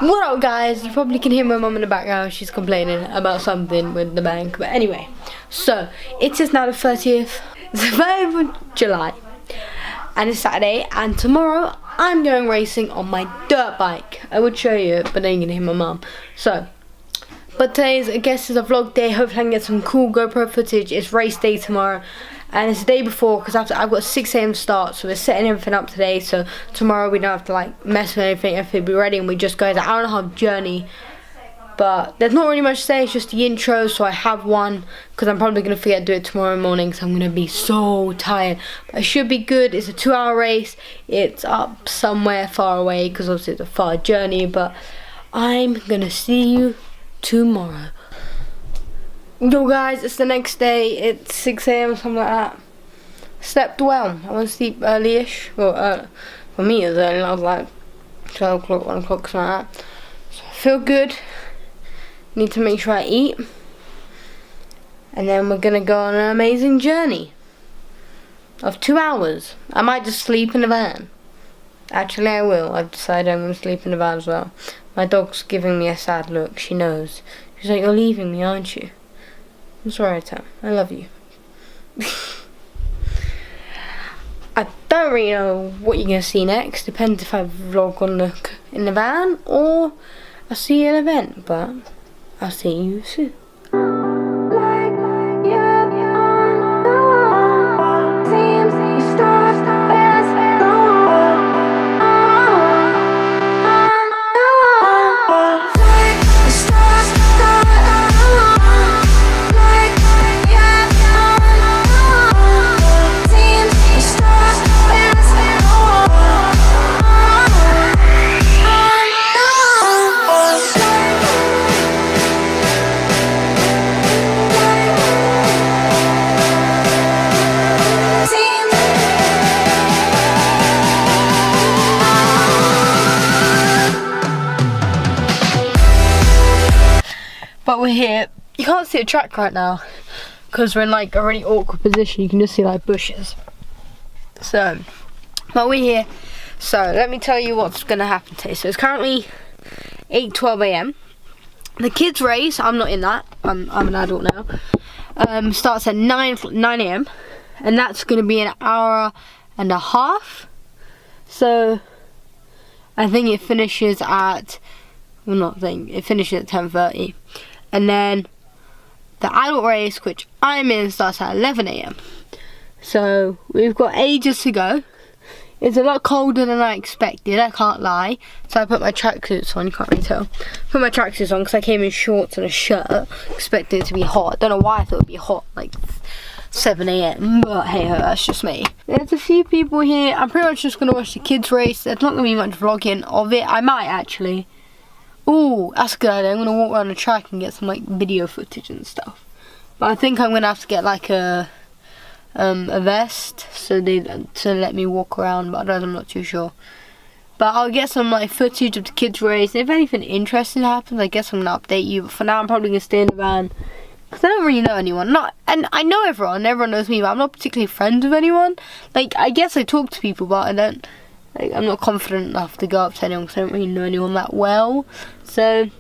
What up, guys? You probably can hear my mum in the background. She's complaining about something with the bank. But anyway, so it is now the 30th of July, and it's Saturday. And tomorrow I'm going racing on my dirt bike. I would show you, but then you're gonna hear my mum. So, but today's, I guess, is a vlog day. Hopefully I can get some cool GoPro footage. It's race day tomorrow. And it's the day before, because I've got a 6 AM start, so we're setting everything up today, so tomorrow we don't have to like mess with anything, everything will be ready, and we just go as an hour and a half journey. But there's not really much to say, it's just the intro, so I have one, because I'm probably going to forget to do it tomorrow morning, because I'm going to be so tired. But it should be good. It's a 2-hour race, it's up somewhere far away, because obviously it's a far journey, but I'm going to see you tomorrow. Yo guys, it's the next day, it's 6 AM, something like that. Slept well, I went to sleep early-ish, well, for me it was early, I was like 12 o'clock, 1 o'clock, something like that. So I feel good, need to make sure I eat, and then we're gonna go on an amazing journey of 2 hours. I might just sleep in the van. Actually I will, I've decided I'm gonna sleep in the van as well. My dog's giving me a sad look, she knows. She's like, you're leaving me, aren't you? I'm sorry, Tam. I love you. I don't really know what you're going to see next. Depends if I vlog on in the van or I'll see you at an event. But I'll see you soon. But we're here. You can't see a track right now because we're in like a really awkward position. You can just see like bushes. So, but we're here. So let me tell you what's gonna happen today. So it's currently 8:12 AM. The kids race, I'm not in that. I'm an adult now. Starts at 9 AM, and that's gonna be an hour and a half. So I think it finishes at, well, not think it finishes at 10:30. And then the adult race, which I'm in, starts at 11 AM. So we've got ages to go. It's a lot colder than I expected, I can't lie. So I put my tracksuits on, you can't really tell. Put my tracksuits on because I came in shorts and a shirt, expecting it to be hot. I don't know why I thought it would be hot, like 7 AM, but hey ho, that's just me. There's a few people here. I'm pretty much just going to watch the kids race. There's not going to be much vlogging of it. I might actually. Oh, that's a good idea. I'm going to walk around the track and get some like video footage and stuff. But I think I'm going to have to get like a vest to let me walk around, but I'm not too sure. But I'll get some like footage of the kids race. If anything interesting happens, I guess I'm going to update you. But for now, I'm probably going to stay in the van because I don't really know anyone. And I know everyone knows me, but I'm not particularly friends with anyone. Like, I guess I talk to people, but I don't. Like, I'm not confident enough to go up to anyone because I don't really know anyone that well. So,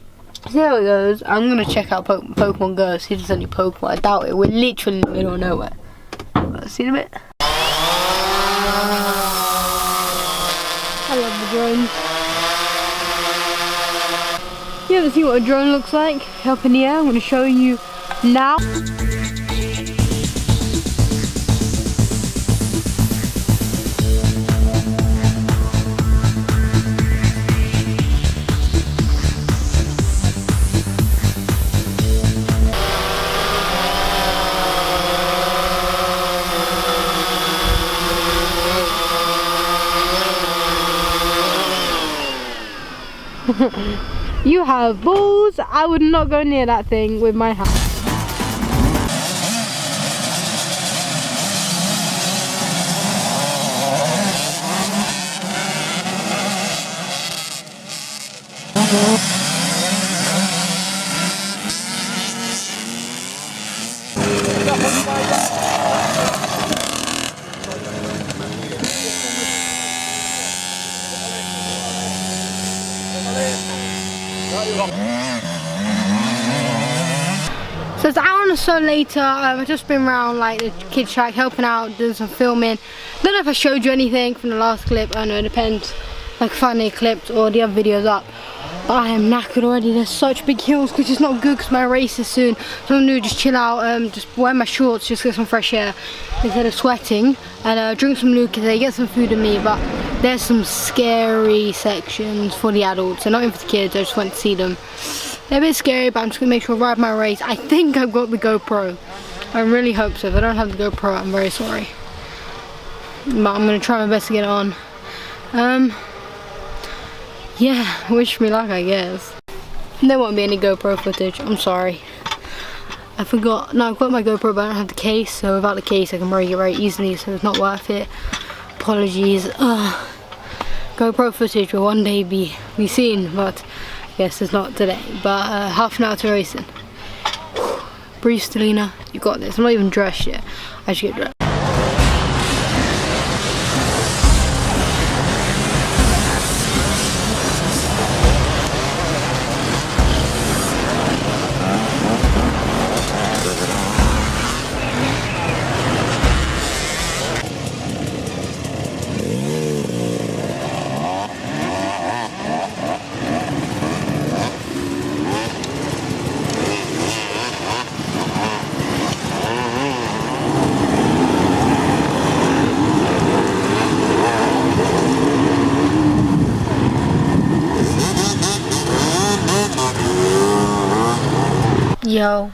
see how it goes. I'm going to check out Pokemon Go, see if there's any Pokemon. I doubt it. We're literally in the middle of nowhere. See you in a bit. I love the drones. You ever seen what a drone looks like? Up in the air. I'm going to show you now. You have balls. I would not go near that thing with my hand. So it's an hour or so later. I've just been around like the kids track, helping out, doing some filming. Don't know if I showed you anything from the last clip. I know it depends. Like finally clipped or the other videos up. But I am knackered already. There's such big hills, which is not good because my race is soon. So I'm gonna do just chill out, just wear my shorts, just get some fresh air instead of sweating, and drink some Lucas, get some food in me. But there's some scary sections for the adults, and not even for the kids. I just went to see them. They're a bit scary, but I'm just gonna make sure I ride my race. I think I've got the GoPro. I really hope so. If I don't have the GoPro, I'm very sorry. But I'm gonna try my best to get it on. Yeah, wish me luck, I guess. There won't be any GoPro footage, I'm sorry. I forgot, no, I've got my GoPro but I don't have the case, so without the case I can break it very easily, so it's not worth it. Apologies. GoPro footage will one day be seen, but I guess it's not today. But half an hour to racing. Breathe, Stellina, you got this. I'm not even dressed yet, I should get dressed. Yo,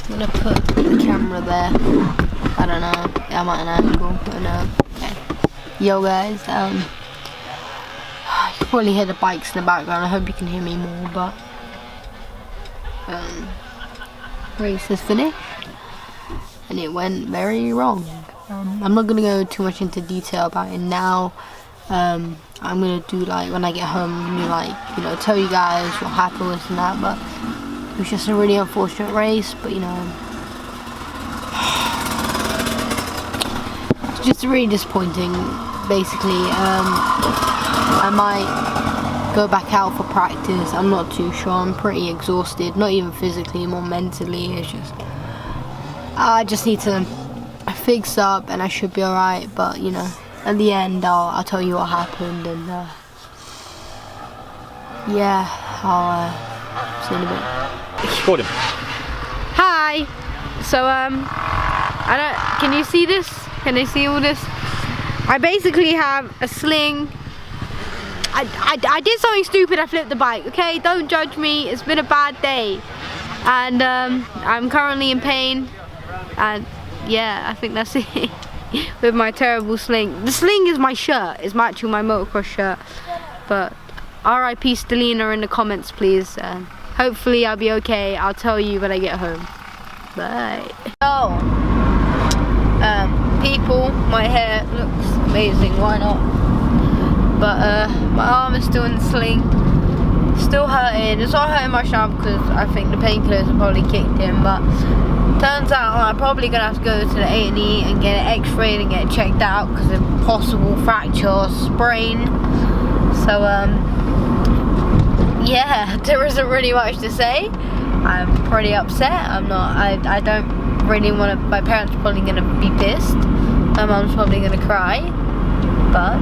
I'm gonna put the camera there. I don't know, I'm at an angle, but no. Okay. Yo guys, you can probably hear the bikes in the background. I hope you can hear me more, but race is finished and it went very wrong. I'm not gonna go too much into detail about it now. I'm gonna do like when I get home, I'm gonna like, you know, tell you guys what happened with and that, but it was just a really unfortunate race, but you know, it's just really disappointing. Basically, I might go back out for practice. I'm not too sure. I'm pretty exhausted, not even physically, more mentally. It's just, I just need to fix up and I should be alright, but you know, at the end I'll tell you what happened, and yeah, I'll see you in a bit. Gordon. Hi. So can you see this? Can they see all this? I basically have a sling. I did something stupid. I flipped the bike. Okay, don't judge me. It's been a bad day, and I'm currently in pain. And yeah, I think that's it. With my terrible sling. The sling is my shirt. It's actually my motocross shirt. But R.I.P. Stellina in the comments, please. Hopefully I'll be okay. I'll tell you when I get home. Bye. So, people, my hair looks amazing. Why not? But my arm is still in the sling. Still hurting. It's not hurting much now because I think the painkillers have probably kicked in. But turns out I'm probably gonna have to go to the A&E and get it X-rayed and get it checked out because of possible fracture or sprain. So yeah, there isn't really much to say. I'm pretty upset. I don't really want to. My parents are probably gonna be pissed. My mum's probably gonna cry. But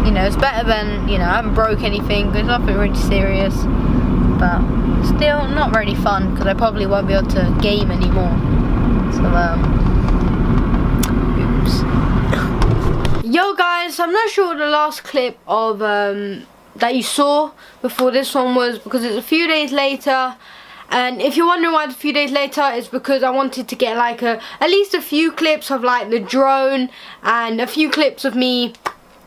you know, it's better than, you know, I haven't broke anything. There's nothing really serious. But still not really fun because I probably won't be able to game anymore. So oops. Yo guys, I'm not sure what the last clip of that you saw before this one was, because it's a few days later. And if you're wondering why it's a few days later, it's because I wanted to get like at least a few clips of like the drone and a few clips of me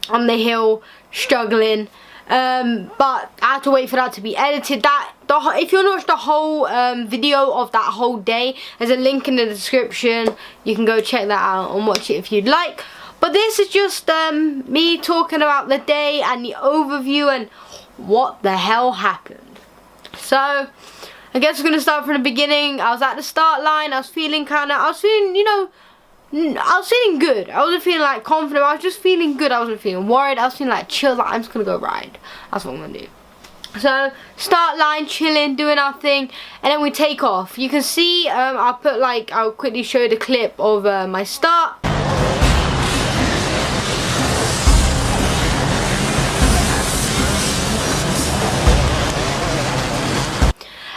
on the hill struggling. But I had to wait for that to be edited. If you want to watch the whole video of that whole day, there's a link in the description. You can go check that out and watch it if you'd like. But this is just me talking about the day and the overview and what the hell happened. So I guess we're gonna start from the beginning. I was at the start line. I was feeling you know, I was feeling good. I wasn't feeling like confident. I was just feeling good. I wasn't feeling worried. I was feeling like chill. Like I'm just gonna go ride. That's what I'm gonna do. So start line, chilling, doing our thing, and then we take off. You can see I'll quickly show you the clip of my start.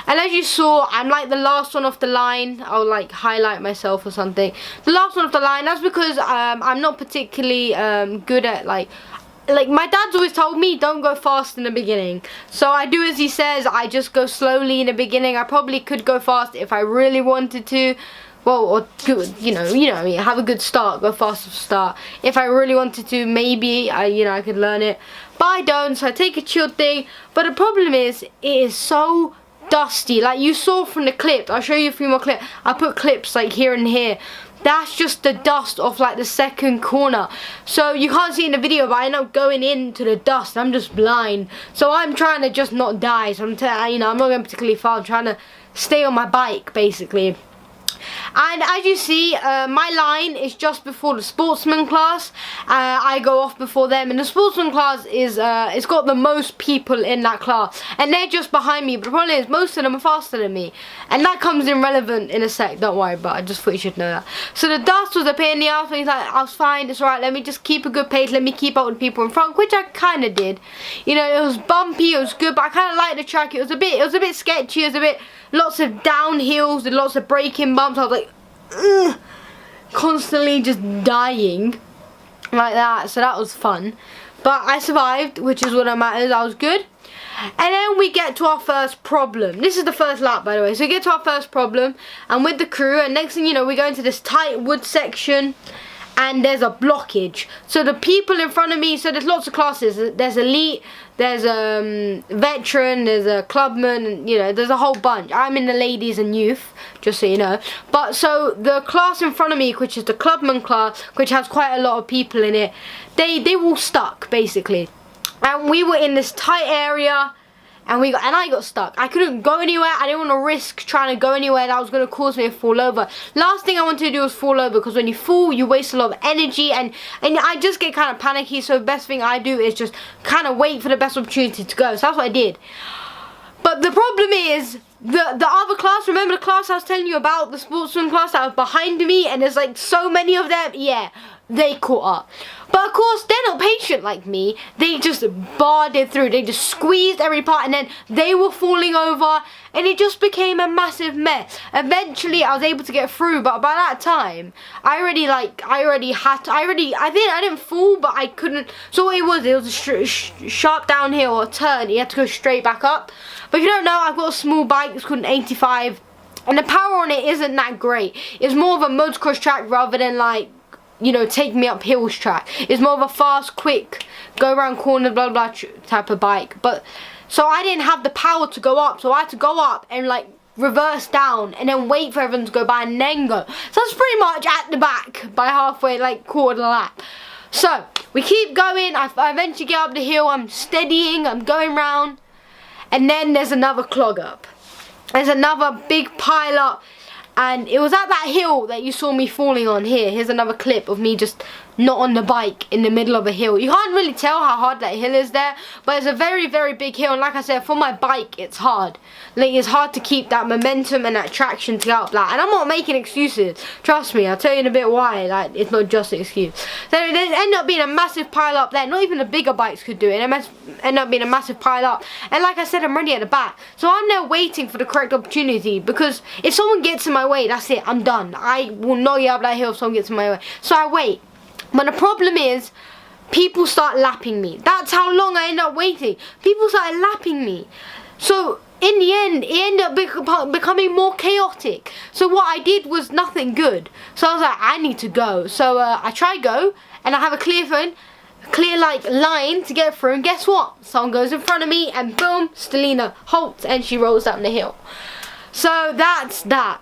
And as you saw, I'm like the last one off the line. I'll like highlight myself or something. The last one off the line. That's because I'm not particularly good at like my dad's always told me don't go fast in the beginning. So I do as he says. I just go slowly in the beginning. I probably could go fast if I really wanted to. Well, or good, you know, have a good start, go fast to start. If I really wanted to, maybe I could learn it. But I don't, so I take a chilled thing. But the problem is, it is so dusty. Like you saw from the clip, I'll show you a few more clips. I put clips like here and here. That's just the dust off like the second corner. So you can't see in the video, but I end up going into the dust. I'm just blind. So I'm trying to just not die. So I'm not going particularly far. I'm trying to stay on my bike basically. And as you see, my line is just before the sportsman class. I go off before them, and the sportsman class is it's got the most people in that class, and they're just behind me. But the problem is most of them are faster than me, and that comes in relevant in a sec. Don't worry, but I just thought you should know that. So the dust was a pain in the ass, but he's like, I was fine, it's alright, let me just keep a good pace, let me keep up with people in front, which I kind of did. You know, it was bumpy, it was good, but I kind of liked the track. It was a bit sketchy, it was a bit lots of downhills and lots of braking bumps. I was like, ugh, constantly just dying like that. So that was fun, but I survived, which is what matters. I was good. And then we get to our first problem. This is the first lap, by the way. So we get to our first problem, and with the crew, and next thing you know, we go into this tight wood section, and there's a blockage. So the people in front of me, so there's lots of classes. There's elite, there's a veteran, there's a clubman, and, you know, there's a whole bunch. I'm in the ladies and youth, just so you know. But so the class in front of me, which is the clubman class, which has quite a lot of people in it, they were all stuck basically. And we were in this tight area, and I got stuck. I couldn't go anywhere. I didn't want to risk trying to go anywhere that was going to cause me to fall over. Last thing I wanted to do was fall over, because when you fall, you waste a lot of energy, and I just get kind of panicky. So the best thing I do is just kind of wait for the best opportunity to go. So that's what I did. But the problem is, the other class, remember the class I was telling you about, the sportsman class that was behind me, and there's like so many of them, yeah, they caught up. But of course, they're not patient like me. They just barred it through. They just squeezed every part, and then they were falling over, and it just became a massive mess. Eventually, I was able to get through, but by that time, I didn't fall, but I couldn't. So what it was a sharp downhill or turn. You had to go straight back up. But if you don't know, I've got a small bike. It's called an 85, and the power on it isn't that great. It's more of a motocross track rather than like, you know, take me up hills track. It's more of a fast, quick, go around corners, blah blah type of bike. But so I didn't have the power to go up, so I had to go up and like reverse down and then wait for everyone to go by and then go. So that's pretty much at the back by halfway, like quarter lap. So we keep going. I eventually get up the hill. I'm steadying. I'm going round, and then there's another clog up. There's another big pile up. And it was at that hill that you saw me falling on here. Here's another clip of me just not on the bike in the middle of a hill. You can't really tell how hard that hill is there, but it's a very, very big hill. And like I said, for my bike, it's hard. Like, it's hard to keep that momentum and that traction to go up that. And I'm not making excuses. Trust me, I'll tell you in a bit why. Like, it's not just an excuse. So there ended up being a massive pile up there. Not even the bigger bikes could do it. It ended up being a massive pile up. And like I said, I'm ready at the back. So I'm there waiting for the correct opportunity, because if someone gets in my way, that's it. I'm done. I will not get up that hill if someone gets in my way. So I wait. But the problem is, people start lapping me. That's how long I end up waiting. People started lapping me. So in the end, it ended up becoming more chaotic. So what I did was nothing good. So I was like, I need to go. So I try go, and I have a clear like line to get through. And guess what? Someone goes in front of me, and boom, Stellina halts, and she rolls down the hill. So that's that.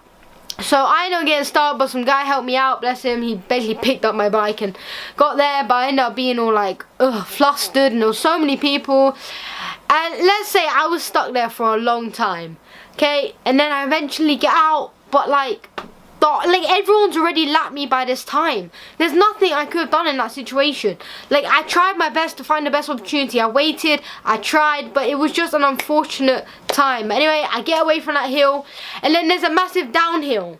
So I ended up getting started, but some guy helped me out, bless him. He basically picked up my bike and got there, but I ended up being all like, flustered, and there were so many people. And let's say I was stuck there for a long time, okay? And then I eventually get out, but like, like everyone's already lapped me by this time. There's nothing I could have done in that situation. Like, I tried my best to find the best opportunity. I waited, I tried, but it was just an unfortunate time. But anyway, I get away from that hill, and then there's a massive downhill.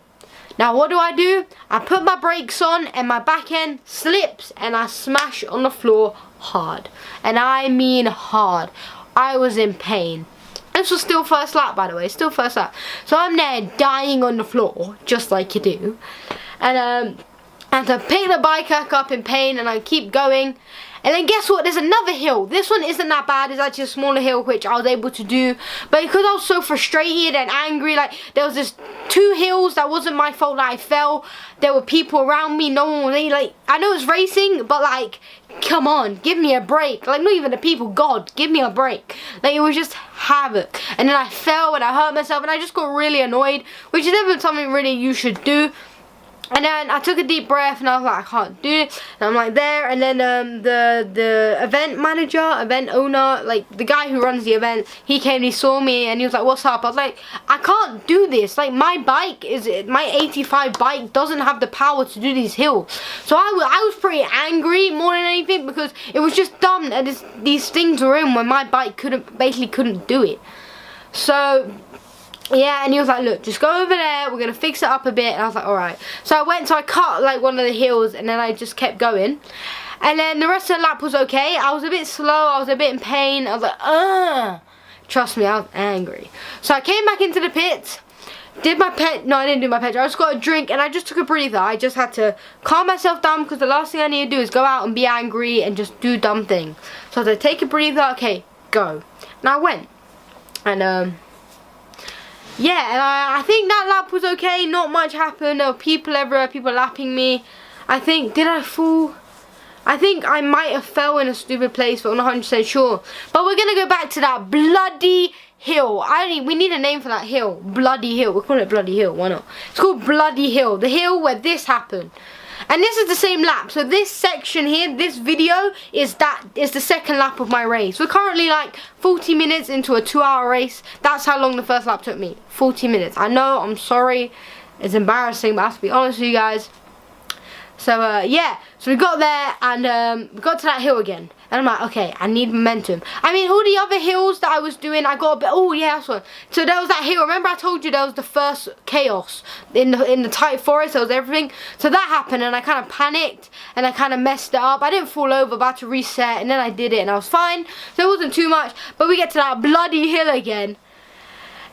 Now what do? I put my brakes on, and my back end slips, and I smash on the floor hard. And I mean hard. I was in pain. This was still first lap, by the way, still first lap. So I'm there dying on the floor, just like you do. And to pick the bike back up in pain, and I keep going. And then guess what? There's another hill. This one isn't that bad. It's actually a smaller hill, which I was able to do. But because I was so frustrated and angry, like, there was just 2 hills that wasn't my fault that I fell. There were people around me. No one was any, like, I know it's racing, but like, come on, give me a break. Like, not even the people, God, give me a break. Like, it was just havoc. And then I fell and I hurt myself, and I just got really annoyed, which is never something really you should do. And then I took a deep breath, and I was like, I can't do it. And I'm like there, and then the event manager, event owner, like the guy who runs the event, he came, he saw me, and he was like, what's up? I was like, I can't do this. Like, my 85 bike doesn't have the power to do these hills. So I was pretty angry more than anything, because it was just dumb that these things were in when my bike basically couldn't do it. So yeah, and he was like, look, just go over there, we're going to fix it up a bit. And I was like, alright. So I cut like one of the hills, and then I just kept going. And then the rest of the lap was okay. I was a bit slow, I was a bit in pain. I was like, ugh. Trust me, I was angry. So I came back into the pits, did my pet, no, I didn't do my pet, I just got a drink, and I just took a breather. I just had to calm myself down, because the last thing I need to do is go out and be angry and just do dumb things. So I had to take a breather, okay, go. And I went. And yeah, and I think that lap was okay. Not much happened. There were people everywhere, people lapping me. I think, did I fall? I think I might have fell in a stupid place, but I'm not 100% sure. But we're going to go back to that bloody hill. We need a name for that hill. Bloody Hill. We'll call it Bloody Hill. Why not? It's called Bloody Hill. The hill where this happened. And this is the same lap. So this section here, this video is the second lap of my race. We're currently like 40 minutes into a 2-hour race. That's how long the first lap took me. 40 minutes. I know, I'm sorry. It's embarrassing, but I have to be honest with you guys. So yeah, so we got there, and we got to that hill again. And I'm like, okay, I need momentum. I mean, all the other hills that I was doing, I got a bit, oh yeah, that's one. So there was that hill, remember I told you there was the first chaos in the tight forest, there was everything. So that happened, and I kind of panicked, and I kind of messed it up. I didn't fall over, but I had to reset, and then I did it, and I was fine. So it wasn't too much, but we get to that bloody hill again.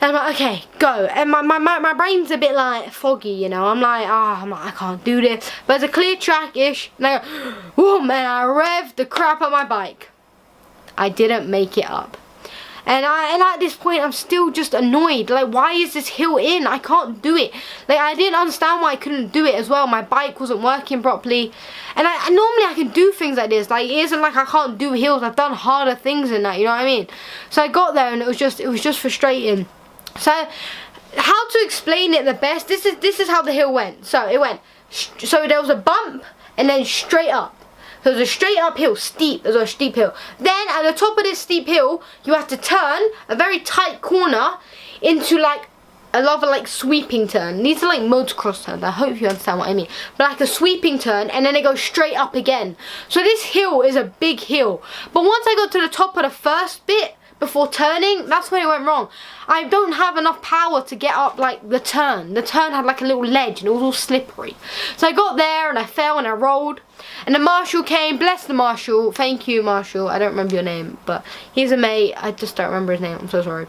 And I'm like, okay, go. And my brain's a bit like foggy, you know. I'm like, I can't do this. But it's a clear track-ish. And I go, whoa, man, I revved the crap on my bike. I didn't make it up. And at this point, I'm still just annoyed. Like, why is this hill in? I can't do it. Like, I didn't understand why I couldn't do it as well. My bike wasn't working properly. And normally I can do things like this. Like, it isn't like I can't do hills. I've done harder things than that, you know what I mean? So I got there, and it was just frustrating. So, how to explain it the best? This is how the hill went. So it went. So there was a bump, and then straight up. So there's a straight up hill, steep. There's a steep hill. Then at the top of this steep hill, you have to turn a very tight corner into like a rather like sweeping turn. These are like motocross turns. I hope you understand what I mean. But like a sweeping turn, and then it goes straight up again. So this hill is a big hill. But once I got to the top of the first bit, before turning, that's where it went wrong. I don't have enough power to get up like the turn. The turn had like a little ledge, and it was all slippery. So I got there, and I fell, and I rolled. And the marshal came, bless the marshal. Thank you, marshal. I don't remember your name, but he's a mate. I just don't remember his name. I'm so sorry.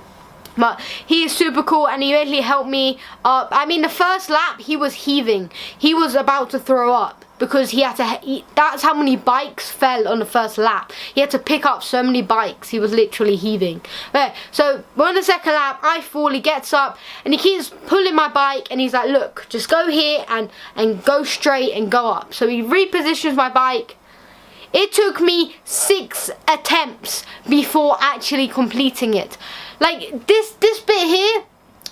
But he is super cool, and he really helped me up. I mean, the first lap, he was heaving. He was about to throw up, because he had to, that's how many bikes fell on the first lap. He had to pick up so many bikes. He was literally heaving. Okay, so we're on the second lap. I fall, he gets up, and he keeps pulling my bike, and he's like, look, just go here and go straight and go up. So he repositions my bike. It took me 6 attempts before actually completing it. Like, this bit here,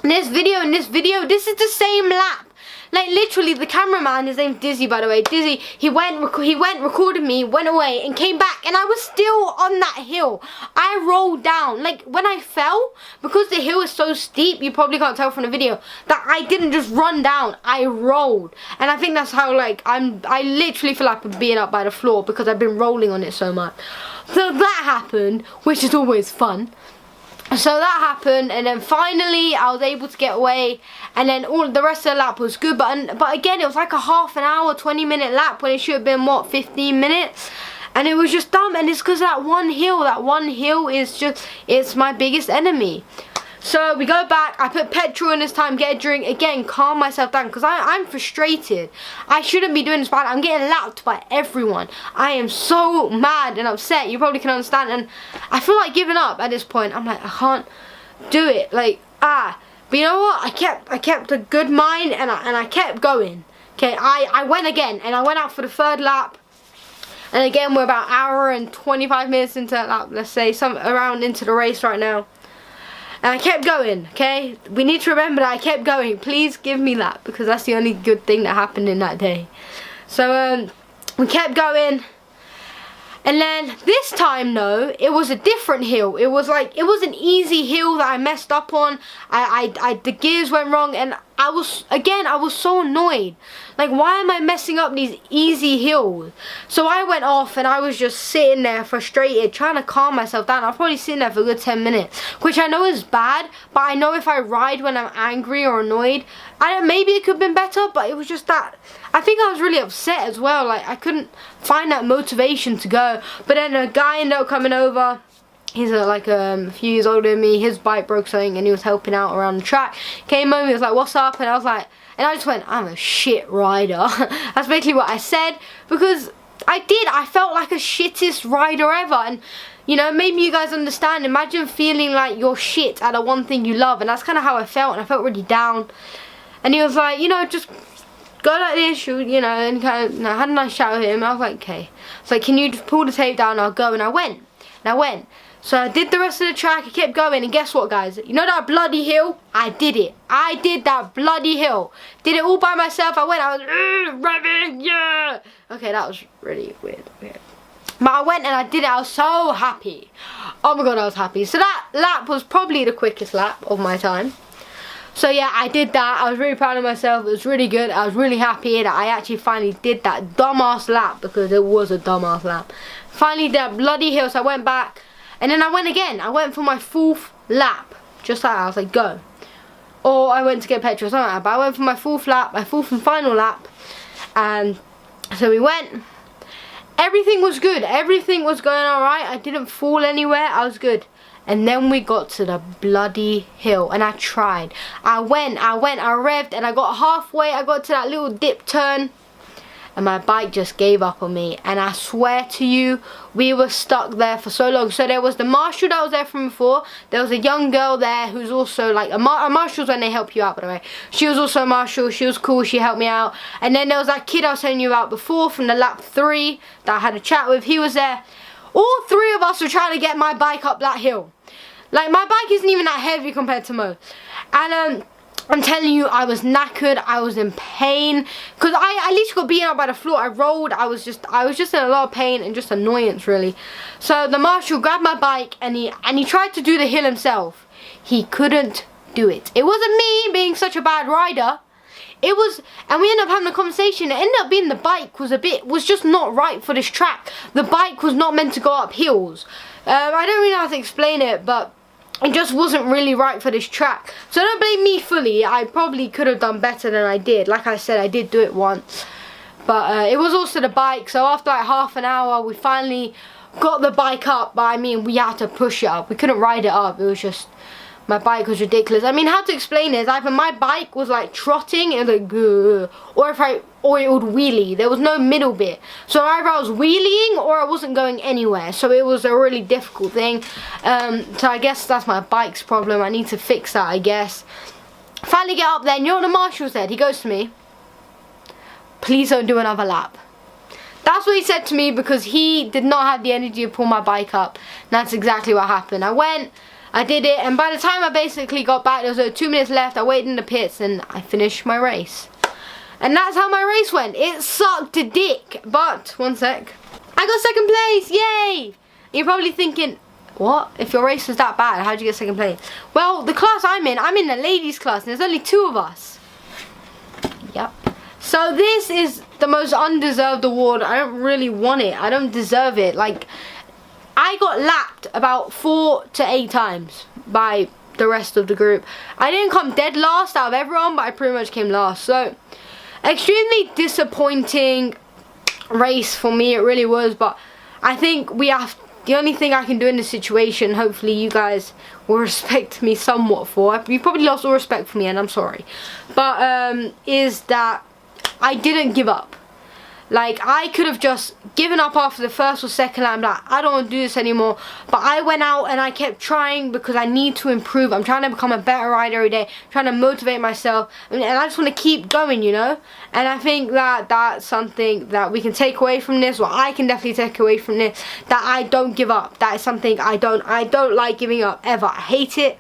this video, this is the same lap. Like literally, the cameraman, his name's Dizzy, by the way. Dizzy, he went, recorded me, went away, and came back, and I was still on that hill. I rolled down. Like when I fell, because the hill is so steep, you probably can't tell from the video, that I didn't just run down. I rolled, and I think that's how like I literally feel like I'm being up by the floor because I've been rolling on it so much. So that happened, which is always fun. So that happened, and then finally I was able to get away, and then all the rest of the lap was good, but again it was like a half an hour, 20-minute lap when it should have been what, 15 minutes, and it was just dumb. And it's because that one hill is just, it's my biggest enemy. So we go back, I put petrol in this time, get a drink, again, calm myself down, because I'm frustrated. I shouldn't be doing this, but I'm getting lapped by everyone. I am so mad and upset, you probably can understand, and I feel like giving up at this point. I'm like, I can't do it, like, But you know what, I kept a good mind, and I kept going. Okay, I went again, and I went out for the third lap, and again, we're about an hour and 25 minutes into that lap, let's say, around into the race right now. And I kept going, okay? We need to remember that I kept going. Please give me that, because that's the only good thing that happened in that day. So, we kept going. And then, this time, though, it was a different hill. It was an easy hill that I messed up on. The gears went wrong, and I was so annoyed. Like, why am I messing up these easy hills? So I went off, and I was just sitting there frustrated, trying to calm myself down. I was probably sitting there for a good 10 minutes, which I know is bad, but I know if I ride when I'm angry or annoyed, maybe it could have been better, but it was just that, I think I was really upset as well. Like, I couldn't find that motivation to go. But then a guy ended up coming over. He's like a few years older than me. His bike broke something, and he was helping out around the track. Came over, he was like, "What's up?" And I was like, and I just went, "I'm a shit rider." That's basically what I said, because I felt like a shittest rider ever. And you know, maybe you guys understand. Imagine feeling like you're shit at the one thing you love, and that's kind of how I felt. And I felt really down. And he was like, you know, just go like this, you know, and kind of, I had a nice chat with him. I was like, okay. It's like, can you just pull the tape down? I'll go. And I went. And I went. So I did the rest of the track. I kept going. And guess what, guys? You know that bloody hill? I did it. I did that bloody hill. Did it all by myself. I went. I was revving. Yeah. Okay, that was really weird. But I went and I did it. I was so happy. Oh my god, I was happy. So that lap was probably the quickest lap of my time. So yeah, I did that. I was really proud of myself. It was really good. I was really happy that I actually finally did that dumbass lap, because it was a dumbass lap. Finally did that bloody hill, so I went back. And then I went again. I went for my 4th lap. Just like that. I was like, go. Or I went to get petrol or something like that. But I went for my 4th lap, my 4th and final lap. And so we went. Everything was good. Everything was going alright. I didn't fall anywhere. I was good. And then we got to the bloody hill, and I tried. I went, I revved, and I got halfway. I got to that little dip turn, and my bike just gave up on me. And I swear to you, we were stuck there for so long. So there was the marshal that was there from before. There was a young girl there who's also like a marshal's when they help you out, by the way. She was also a marshal. She was cool. She helped me out. And then there was that kid I was telling you about before from the lap 3 that I had a chat with. He was there. All 3 of us were trying to get my bike up that hill. Like, my bike isn't even that heavy compared to Mo. And I'm telling you, I was knackered. I was in pain, because I at least got beaten up by the floor. I rolled. I was just in a lot of pain and just annoyance, really. So the marshal grabbed my bike, and he tried to do the hill himself. He couldn't do it. It wasn't me being such a bad rider. It was, and we ended up having a conversation. It ended up being the bike was just not right for this track. The bike was not meant to go up hills. I don't really know how to explain it, but it just wasn't really right for this track. So don't blame me fully. I probably could have done better than I did. Like I said, I did do it once. But it was also the bike. So after like half an hour, we finally got the bike up. But I mean, we had to push it up. We couldn't ride it up. It was just, my bike was ridiculous. I mean, how to explain it is either my bike was like trotting, it was like, grr, or it would wheelie. There was no middle bit. So either I was wheeling or I wasn't going anywhere. So it was a really difficult thing. So I guess that's my bike's problem. I need to fix that, I guess. Finally get up there, and you know what the marshal said? He goes to me, "Please don't do another lap." That's what he said to me, because he did not have the energy to pull my bike up. And that's exactly what happened. I went, I did it, and by the time I basically got back, there was 2 minutes left. I waited in the pits, and I finished my race. And that's how my race went. It sucked a dick. But, one sec. I got second place, yay! You're probably thinking, what? If your race was that bad, how'd you get second place? Well, the class I'm in the ladies class, and there's only 2 of us. Yep. So this is the most undeserved award. I don't really want it. I don't deserve it. Like, I got lapped about 4 to 8 times by the rest of the group. I didn't come dead last out of everyone, but I pretty much came last. So, extremely disappointing race for me. It really was. But I think the only thing I can do in this situation, hopefully you guys will respect me somewhat for. You probably lost all respect for me, and I'm sorry. But is that I didn't give up. Like, I could have just given up after the first or second lap. Like, I don't want to do this anymore. But I went out and I kept trying because I need to improve. I'm trying to become a better rider every day. Trying to motivate myself. And I just want to keep going, you know. And I think that that's something that we can take away from this. Or I can definitely take away from this. That I don't give up. That is something I don't like giving up ever. I hate it.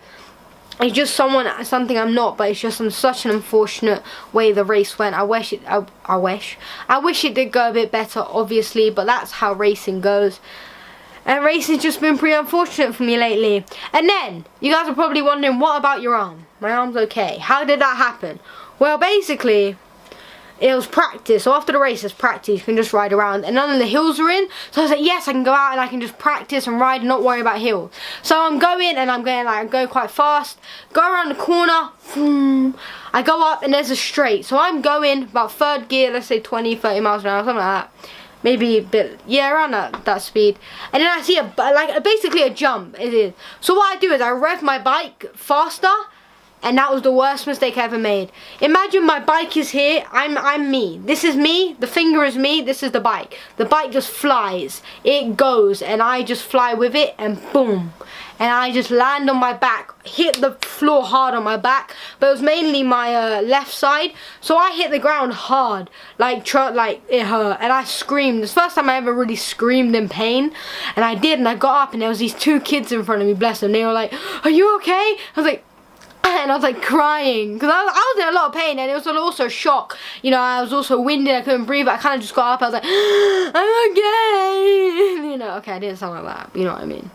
It's just something I'm not, but it's just such an unfortunate way the race went. I wish it did go a bit better, obviously, but that's how racing goes. And racing's just been pretty unfortunate for me lately. And then, you guys are probably wondering, what about your arm? My arm's okay. How did that happen? Well, basically, it was practice. So after the race, it's practice. You can just ride around. And none of the hills are in. So I was like, yes, I can go out and I can just practice and ride and not worry about hills. So I'm going and I'm going quite fast. Go around the corner. I go up and there's a straight. So I'm going about 3rd gear, let's say 20, 30 miles an hour, something like that. Maybe a bit, yeah, around that speed. And then I see basically a jump. It is. So what I do is I rev my bike faster. And that was the worst mistake I ever made. Imagine my bike is here. I'm me. This is me. The finger is me. This is the bike. The bike just flies. It goes. And I just fly with it. And boom. And I just land on my back. Hit the floor hard on my back. But it was mainly my left side. So I hit the ground hard. Like it hurt. And I screamed. It's the first time I ever really screamed in pain. And I did. And I got up. And there was these 2 kids in front of me. Bless them. They were like, are you okay? I was like, and I was like crying because I was in a lot of pain, and it was also shock. You know, I was also winded, I couldn't breathe, but I kind of just got up. I was like, I'm okay. You know, okay, I didn't sound like that, you know what I mean.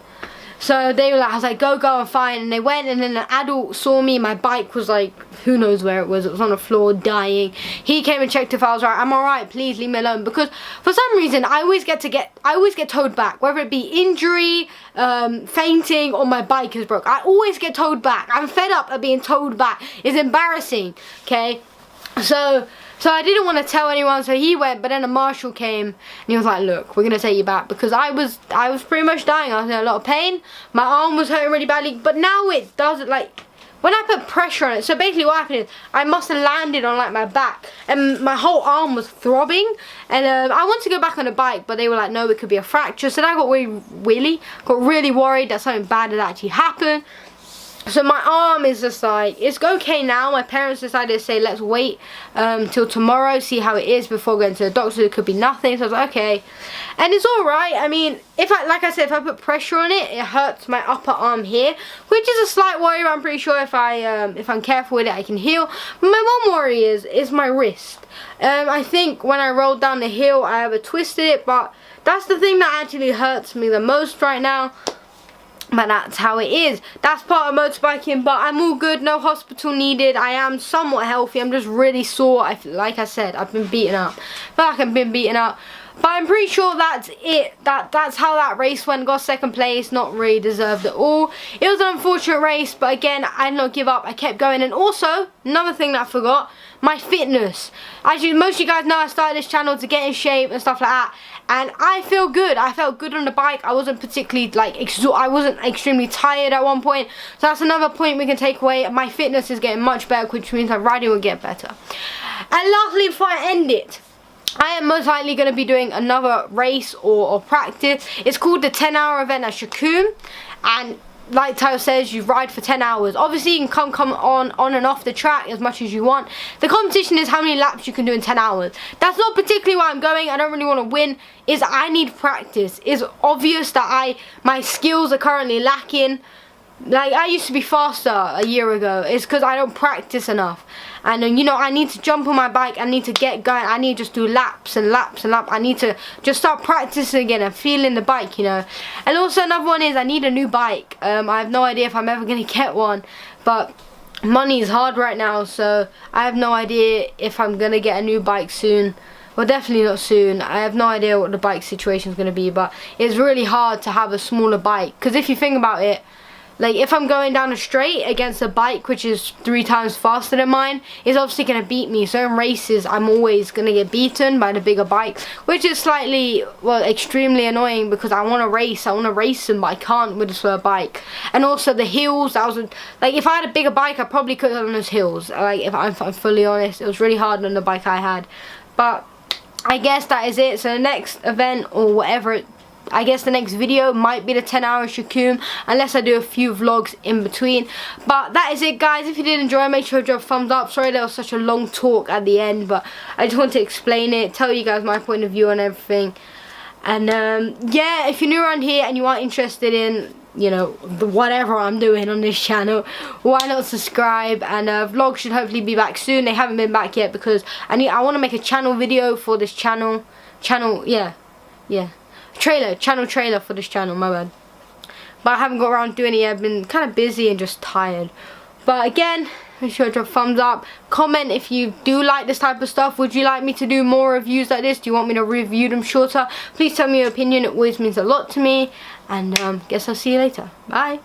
So they were like, I was like, go, I'm fine. And they went, and then an adult saw me. My bike was like, who knows where it was. It was on the floor, dying. He came and checked if I was right. I'm alright, please leave me alone. Because for some reason, I always get towed back. Whether it be injury, fainting, or my bike is broke. I always get towed back. I'm fed up of being towed back. It's embarrassing, okay? So I didn't want to tell anyone, so he went, but then a marshal came, and he was like, look, we're going to take you back, because I was pretty much dying. I was in a lot of pain. My arm was hurting really badly, but now it doesn't, like, when I put pressure on it, so basically what happened is, I must have landed on, like, my back, and my whole arm was throbbing, and I wanted to go back on the bike, but they were like, no, it could be a fracture, so then I got really worried that something bad had actually happened. So my arm is just like, it's okay now. My parents decided to say, let's wait till tomorrow, see how it is before going to the doctor. It could be nothing. So I was like, okay. And it's alright. I mean, like I said, if I put pressure on it, it hurts my upper arm here, which is a slight worry, but I'm pretty sure if I'm careful with it, I can heal. But my one worry is my wrist. I think when I rolled down the hill, I ever twisted it, but that's the thing that actually hurts me the most right now. But that's how it is. That's part of motorbiking, but I'm all good. No hospital needed. I am somewhat healthy. I'm just really sore. Like I said, I've been beaten up. But I'm pretty sure that's it. That's how that race went. Got second place. Not really deserved at all. It was an unfortunate race, but again, I did not give up. I kept going. And also, another thing that I forgot, my fitness. As most of you guys know, I started this channel to get in shape and stuff like that. And I feel good. I felt good on the bike. I wasn't particularly I wasn't extremely tired at one point. So that's another point we can take away. My fitness is getting much better, which means my riding will get better. And lastly, before I end it, I am most likely going to be doing another race or practice. It's called the 10-hour event at Shakum. And like the title says, you ride for 10 hours. Obviously, you can come on and off the track as much as you want. The competition is how many laps you can do in 10 hours. That's not particularly why I'm going. I don't really want to win. I need practice. It's obvious that my skills are currently lacking. Like, I used to be faster a year ago. It's because I don't practice enough. And you know, I need to jump on my bike. I need to get going. I need to just do laps and laps and laps. I need to just start practicing again and feeling the bike, you know. And also another one is I need a new bike. I have no idea if I'm ever going to get one. But money is hard right now. So I have no idea if I'm going to get a new bike soon. Well, definitely not soon. I have no idea what the bike situation is going to be. But it's really hard to have a smaller bike. Because if you think about it, like, if I'm going down a straight against a bike which is 3 times faster than mine, it's obviously going to beat me. So in races, I'm always going to get beaten by the bigger bike, which is slightly, well, extremely annoying because I want to race. I want to race them, but I can't with a slower bike. And also the hills, like, if I had a bigger bike, I probably could have done those hills. Like, if I'm fully honest, it was really hard on the bike I had. But I guess that is it. So the next event, or whatever I guess the next video might be the 10-hour Shikkum, unless I do a few vlogs in between. But that is it, guys. If you did enjoy, make sure to drop a thumbs up. Sorry there was such a long talk at the end, but I just want to explain it, tell you guys my point of view on everything. And yeah, if you're new around here and you aren't interested in, you know, whatever I'm doing on this channel, why not subscribe? And vlogs should hopefully be back soon. They haven't been back yet because I want to make a channel video for this channel. Channel trailer for this channel, my bad. But I haven't got around doing it yet. I've been kind of busy and just tired. But again, make sure to drop a thumbs up. Comment if you do like this type of stuff. Would you like me to do more reviews like this? Do you want me to review them shorter? Please tell me your opinion. It always means a lot to me. And guess I'll see you later. Bye.